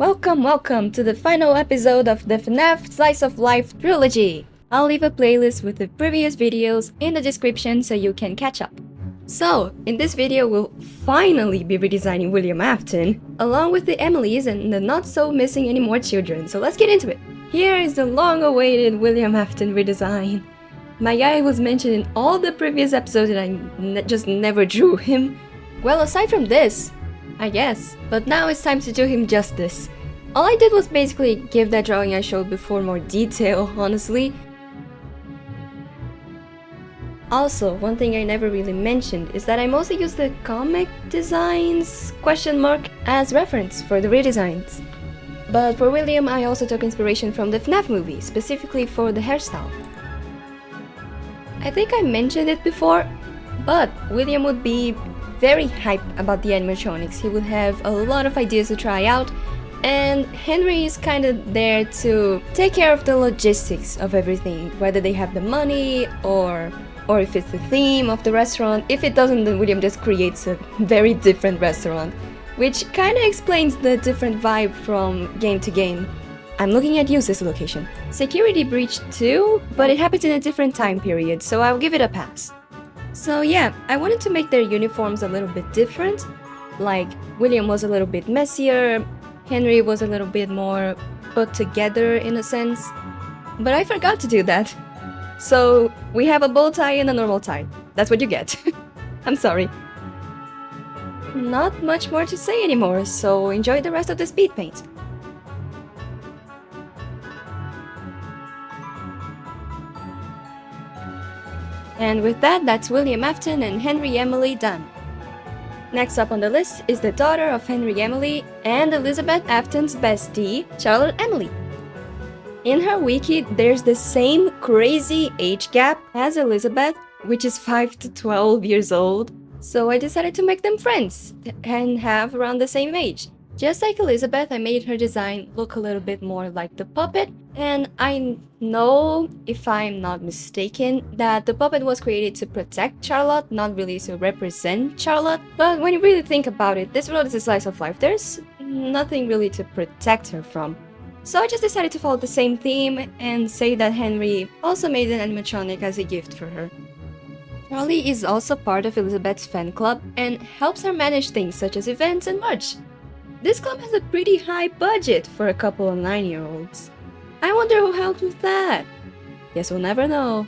Welcome to the final episode of the FNAF Slice of Life trilogy. I'll leave a playlist with the previous videos in the description so you can catch up. So, in this video we'll finally be redesigning William Afton, along with the Emilys and the not so missing anymore children, so let's get into it. Here is the long-awaited William Afton redesign. My guy was mentioned in all the previous episodes and I just never drew him. Well, aside from this, I guess, but now it's time to do him justice. All I did was basically give that drawing I showed before more detail, honestly. Also, one thing I never really mentioned is that I mostly use the comic designs as reference for the redesigns. But for William, I also took inspiration from the FNAF movie, specifically for the hairstyle. I think I mentioned it before, but William would be very hyped about the animatronics. He would have a lot of ideas to try out, and Henry is kind of there to take care of the logistics of everything, whether they have the money or if it's the theme of the restaurant. If it doesn't, then William just creates a very different restaurant, which kind of explains the different vibe from game to game. I'm looking at Use's location. Security Breach 2, but it happens in a different time period, so I'll give it a pass. So yeah, I wanted to make their uniforms a little bit different. Like, William was a little bit messier, Henry was a little bit more put together in a sense. But I forgot to do that. So we have a bow tie and a normal tie. That's what you get. I'm sorry. Not much more to say anymore, so enjoy the rest of the speed paint. And with that, that's William Afton and Henry Emily done. Next up on the list is the daughter of Henry Emily and Elizabeth Afton's bestie, Charlotte Emily. In her wiki, there's the same crazy age gap as Elizabeth, which is 5 to 12 years old, so I decided to make them friends and have around the same age. Just like Elizabeth, I made her design look a little bit more like the puppet, and I know, if I'm not mistaken, that the puppet was created to protect Charlotte, not really to represent Charlotte. But when you really think about it, this world is a slice of life. There's nothing really to protect her from. So I just decided to follow the same theme and say that Henry also made an animatronic as a gift for her. Charlie is also part of Elizabeth's fan club and helps her manage things such as events and merch. This club has a pretty high budget for a couple of 9-year-olds. I wonder who helped with that. Guess we'll never know.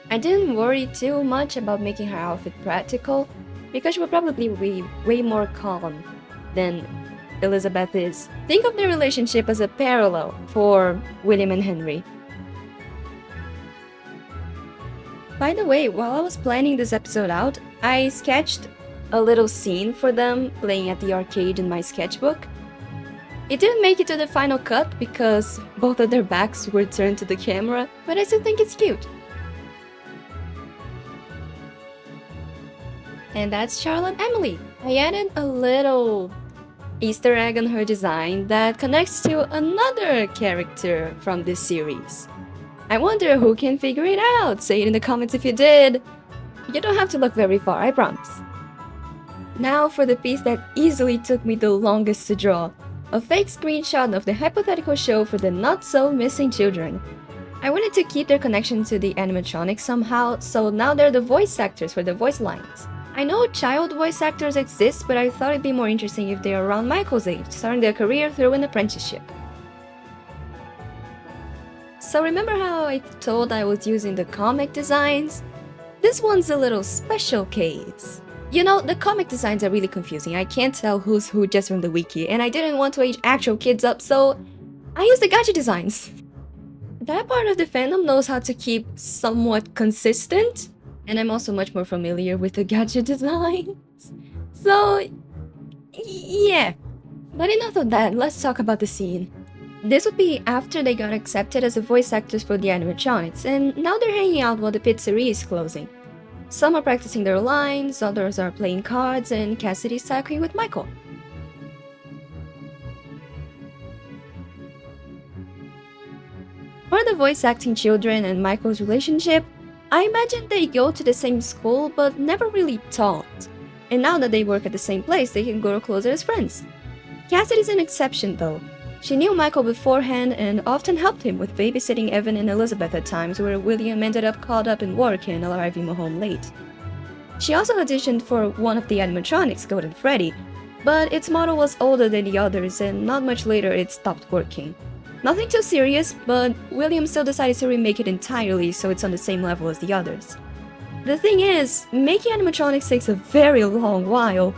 I didn't worry too much about making her outfit practical, because she would probably be way more calm than Elizabeth is. Think of their relationship as a parallel for William and Henry. By the way, while I was planning this episode out, I sketched a little scene for them playing at the arcade in my sketchbook. It didn't make it to the final cut because both of their backs were turned to the camera, but I still think it's cute. And that's Charlotte Emily. I added a little Easter egg on her design that connects to another character from this series. I wonder who can figure it out. Say it in the comments if you did. You don't have to look very far, I promise. Now for the piece that easily took me the longest to draw. A fake screenshot of the hypothetical show for the not-so-missing children. I wanted to keep their connection to the animatronics somehow, so now they're the voice actors for the voice lines. I know child voice actors exist, but I thought it'd be more interesting if they're around Michael's age, starting their career through an apprenticeship. So remember how I told I was using the comic designs? This one's a little special case. You know, the comic designs are really confusing. I can't tell who's who just from the wiki, and I didn't want to age actual kids up, so I used the gacha designs. That part of the fandom knows how to keep somewhat consistent, and I'm also much more familiar with the gacha designs. So, yeah. But enough of that, let's talk about the scene. This would be after they got accepted as the voice actors for the animatronics, and now they're hanging out while the pizzeria is closing. Some are practicing their lines, others are playing cards, and Cassidy's talking with Michael. For the voice acting children and Michael's relationship, I imagine they go to the same school but never really talked. And now that they work at the same place, they can grow closer as friends. Cassidy's an exception though. She knew Michael beforehand and often helped him with babysitting Evan and Elizabeth at times where William ended up caught up in work and arriving home late. She also auditioned for one of the animatronics, Golden Freddy, but its model was older than the others and not much later it stopped working. Nothing too serious, but William still decided to remake it entirely so it's on the same level as the others. The thing is, making animatronics takes a very long while.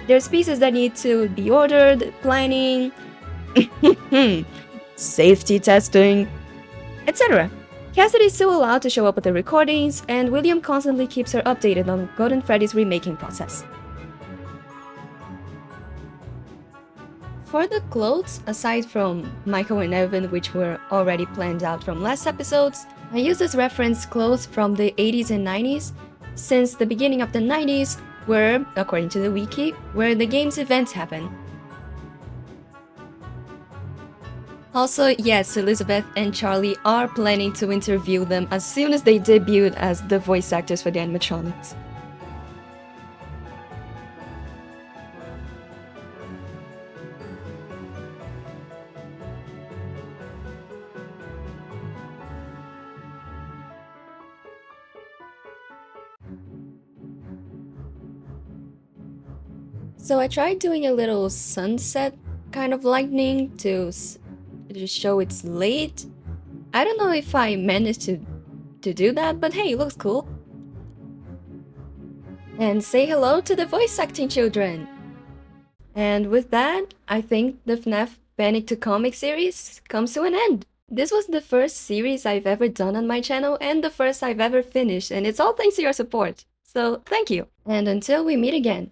There's pieces that need to be ordered, planning, safety testing, etc. Cassidy is still allowed to show up at the recordings, and William constantly keeps her updated on Golden Freddy's remaking process. For the clothes, aside from Michael and Evan, which were already planned out from last episodes, I used as reference clothes from the 80s and 90s, since the beginning of the 90s were, according to the wiki, where the game's events happen. Also, yes, Elizabeth and Charlie are planning to interview them as soon as they debut as the voice actors for the animatronics. So I tried doing a little sunset kind of lightning to show it's late. I don't know if I managed to do that, but hey, it looks cool. And say hello to the voice acting children. And with that, I think the FNAF Panic to Comic series comes to an end. This was the first series I've ever done on my channel and the first I've ever finished, and it's all thanks to your support. So thank you. And until we meet again,